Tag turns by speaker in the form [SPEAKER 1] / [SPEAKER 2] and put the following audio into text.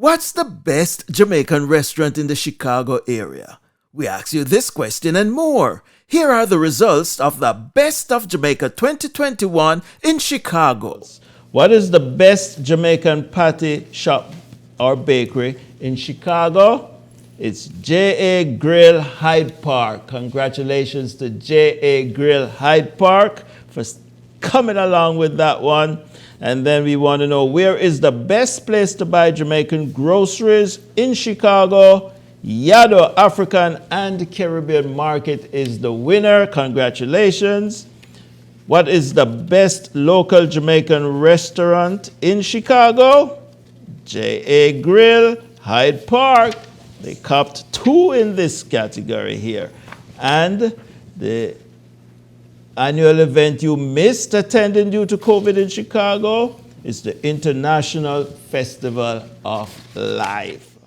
[SPEAKER 1] What's the best Jamaican restaurant in the Chicago area? We ask you this question and more. Here are the results of the Best of Jamaica 2021 in Chicago.
[SPEAKER 2] What is the best Jamaican patty shop or bakery in Chicago? It's J.A. Grill Hyde Park. Congratulations to J.A. Grill Hyde Park for coming along with that one. And then we want to know, where is the best place to buy Jamaican groceries in Chicago? Yado African and Caribbean Market is the winner. Congratulations. What is the best local Jamaican restaurant in Chicago? J.A. Grill, Hyde Park. They copped 2 in this category here. And the annual event you missed attending due to COVID in Chicago is the International Festival of Life.